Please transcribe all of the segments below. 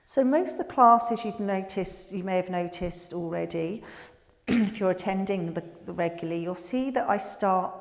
So most of the classes you may have noticed already, if you're attending the regularly, you'll see that I start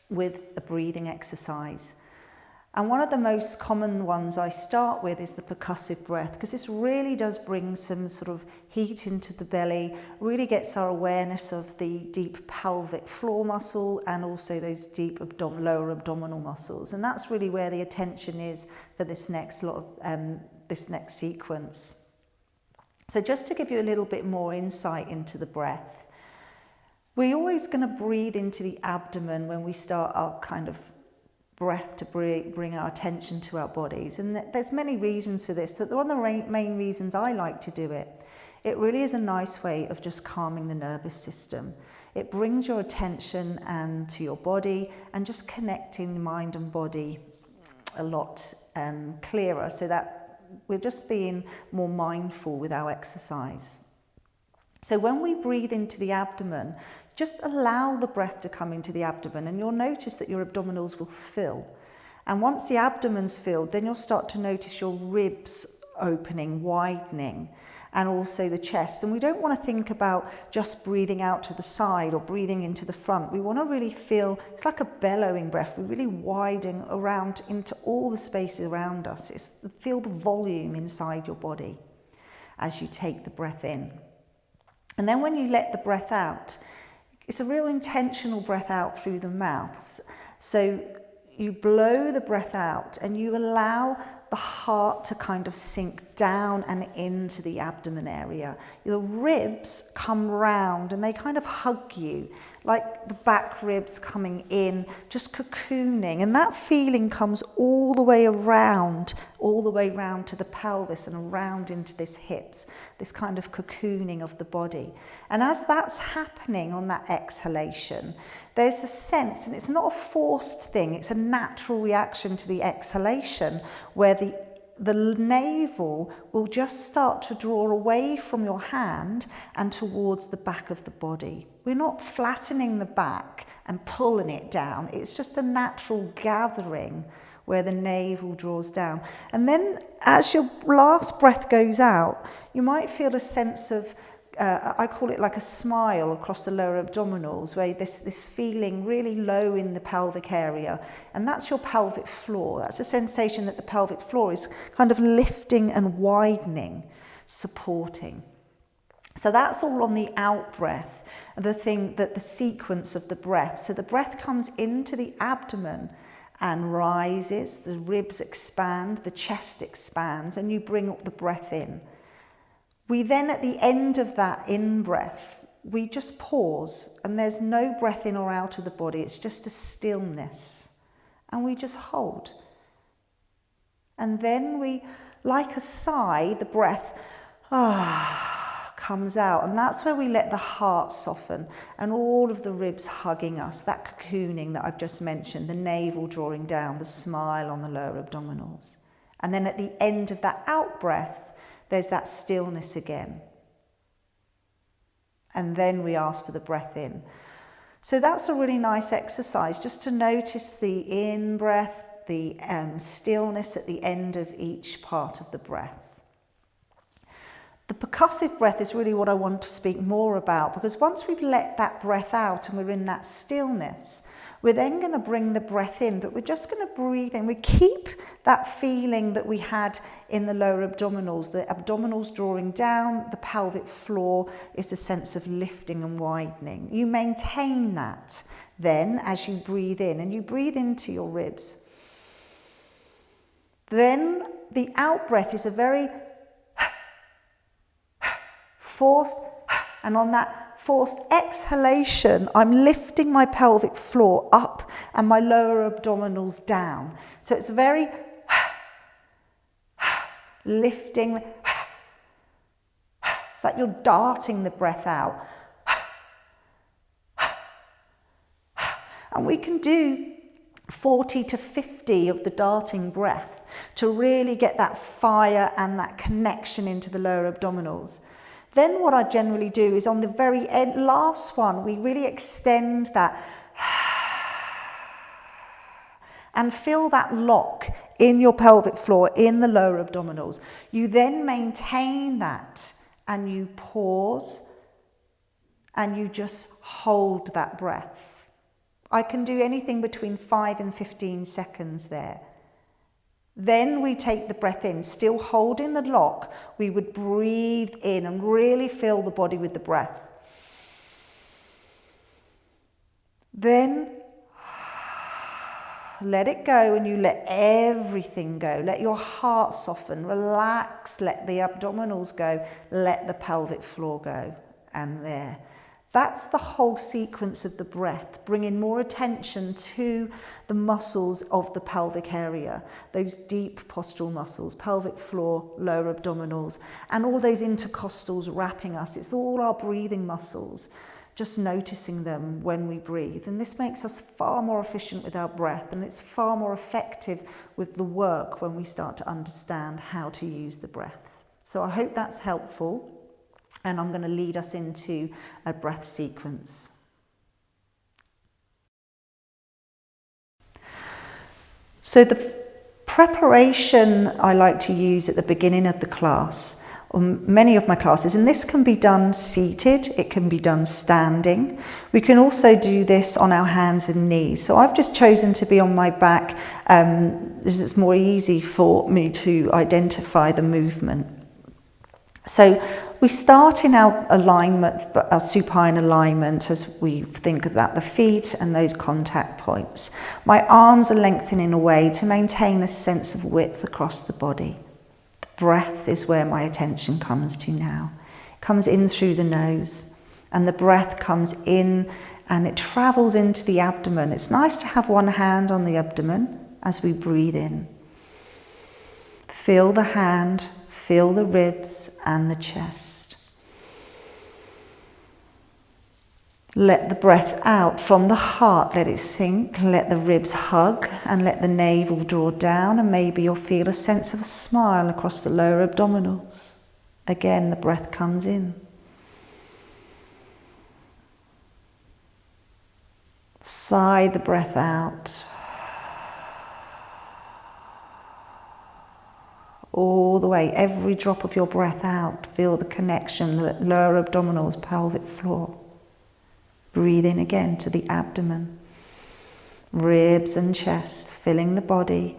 with a breathing exercise. And one of the most common ones I start with is the percussive breath, because this really does bring some sort of heat into the belly, really gets our awareness of the deep pelvic floor muscle and also those deep lower abdominal muscles. And that's really where the attention is for this next sequence. So just to give you a little bit more insight into the breath, we're always going to breathe into the abdomen when we start our kind of breath to bring our attention to our bodies. And there's many reasons for this. But one of the main reasons I like to do it, it really is a nice way of just calming the nervous system. It brings your attention and to your body and just connecting mind and body a lot clearer, so that we're just being more mindful with our exercise. So when we breathe into the abdomen, just allow the breath to come into the abdomen, and you'll notice that your abdominals will fill. And once the abdomen's filled, then you'll start to notice your ribs opening, widening, and also the chest. And we don't want to think about just breathing out to the side or breathing into the front. We want to really feel, it's like a bellowing breath. We really widen around into all the spaces around us. Feel the volume inside your body as you take the breath in. And then when you let the breath out, it's a real intentional breath out through the mouth. So you blow the breath out and you allow the heart to kind of sink down and into the abdomen area. The ribs come round and they kind of hug you, like the back ribs coming in, just cocooning. And that feeling comes all the way around to the pelvis and around into this hips, this kind of cocooning of the body. And as that's happening on that exhalation, there's a sense, and it's not a forced thing, it's a natural reaction to the exhalation, where the navel will just start to draw away from your hand and towards the back of the body. We're not flattening the back and pulling it down. It's just a natural gathering where the navel draws down. And then as your last breath goes out, you might feel a sense of I call it like a smile across the lower abdominals, where this feeling really low in the pelvic area, and that's your pelvic floor. That's a sensation that the pelvic floor is kind of lifting and widening, supporting. So that's all on the out breath, the sequence of the breath. So the breath comes into the abdomen and rises, the ribs expand, the chest expands, and you bring up the breath in. We then, at the end of that in-breath, we just pause, and there's no breath in or out of the body. It's just a stillness, and we just hold. And then we, like a sigh, the breath comes out, and that's where we let the heart soften and all of the ribs hugging us, that cocooning that I've just mentioned, the navel drawing down, the smile on the lower abdominals. And then at the end of that out breath, there's that stillness again. And then we ask for the breath in. So that's a really nice exercise, just to notice the in-breath, the stillness at the end of each part of the breath. The percussive breath is really what I want to speak more about, because once we've let that breath out and we're in that stillness, we're then going to bring the breath in, but we're just going to breathe in. We keep that feeling that we had in the lower abdominals, the abdominals drawing down, the pelvic floor is a sense of lifting and widening. You maintain that then as you breathe in, and you breathe into your ribs. Then the out breath is a very forced, and on that forced exhalation, I'm lifting my pelvic floor up and my lower abdominals down. So it's very lifting. It's like you're darting the breath out. And we can do 40 to 50 of the darting breath to really get that fire and that connection into the lower abdominals. Then what I generally do is on the very end, last one, we really extend that And feel that lock in your pelvic floor, in the lower abdominals. You then maintain that and you pause and you just hold that breath. I can do anything between 5 and 15 seconds there. Then we take the breath in, still holding the lock. We would breathe in and really fill the body with the breath. Then let it go and you let everything go. Let your heart soften, relax, let the abdominals go, let the pelvic floor go. And there. That's the whole sequence of the breath, bringing more attention to the muscles of the pelvic area, those deep postural muscles, pelvic floor, lower abdominals, and all those intercostals wrapping us. It's all our breathing muscles, just noticing them when we breathe. And this makes us far more efficient with our breath, and it's far more effective with the work when we start to understand how to use the breath. So I hope that's helpful. And I'm going to lead us into a breath sequence. So the preparation I like to use at the beginning of the class, or many of my classes, and this can be done seated, it can be done standing. We can also do this on our hands and knees. So I've just chosen to be on my back. This is more easy for me to identify the movement. So we start in our alignment, our supine alignment, as we think about the feet and those contact points. My arms are lengthening away to maintain a sense of width across the body. The breath is where my attention comes to now. It comes in through the nose, and the breath comes in and it travels into the abdomen. It's nice to have one hand on the abdomen as we breathe in. Feel the hand. Feel the ribs and the chest. Let the breath out from the heart, let it sink, let the ribs hug and let the navel draw down, and maybe you'll feel a sense of a smile across the lower abdominals. Again, the breath comes in. Sigh the breath out. All the way, every drop of your breath out, feel the connection, the lower abdominals, pelvic floor. Breathe in again to the abdomen, ribs and chest, filling the body.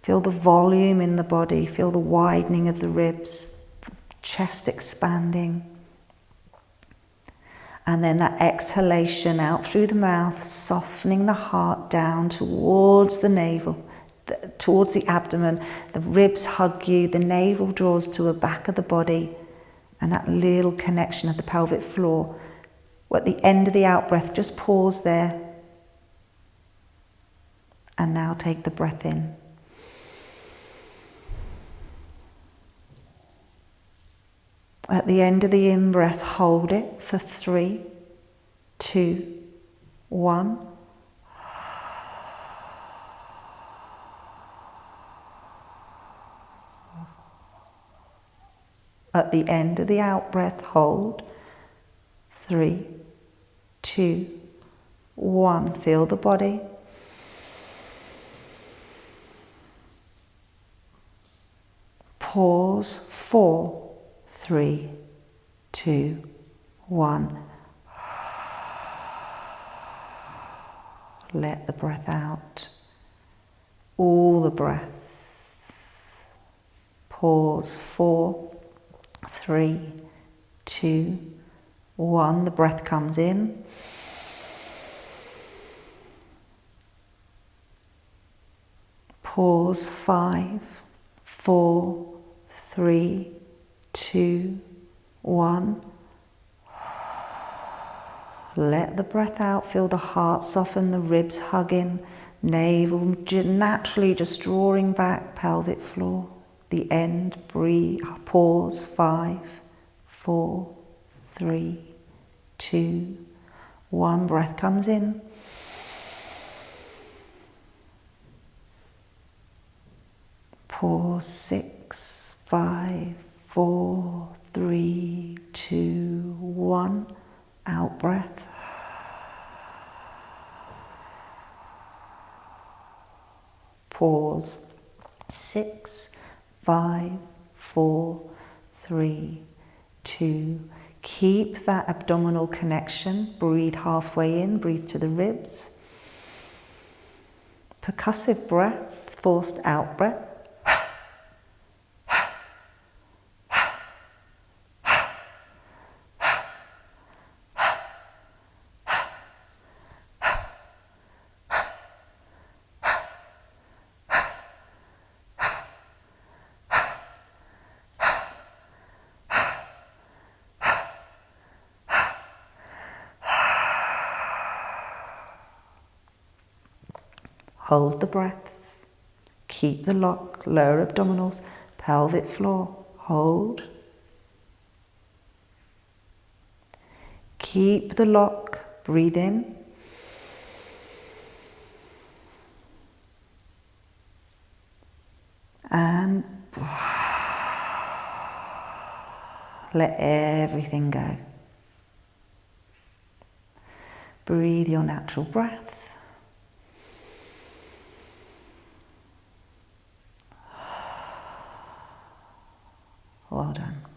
Feel the volume in the body, feel the widening of the ribs, the chest expanding. And then that exhalation out through the mouth, softening the heart down towards the navel, towards the abdomen. The ribs hug you, the navel draws to the back of the body, and that little connection of the pelvic floor. At the end of the out-breath, just pause there. And now take the breath in. At the end of the in-breath, hold it for 3, 2, 1. At the end of the out-breath, hold. 3, 2, 1. Feel the body. Pause. 4, 3, 2, 1. Let the breath out. All the breath. Pause. 4, 3, 2, 1. The breath comes in. Pause. 5, 4, 3, 2, 1. Let the breath out. Feel the heart soften, the ribs hugging, navel naturally just drawing back, pelvic floor. The end, breathe, pause. 5, 4, 3, 2, 1. Breath comes in. Pause. 6, 5, 4, 3, 2, 1. Out breath. pause. 6, 5, 4, 3, 2. Keep that abdominal connection. Breathe halfway in, breathe to the ribs. Percussive breath, forced out breath. Hold the breath. Keep the lock. Lower abdominals, pelvic floor. Hold. Keep the lock. Breathe in. And let everything go. Breathe your natural breath. Well done.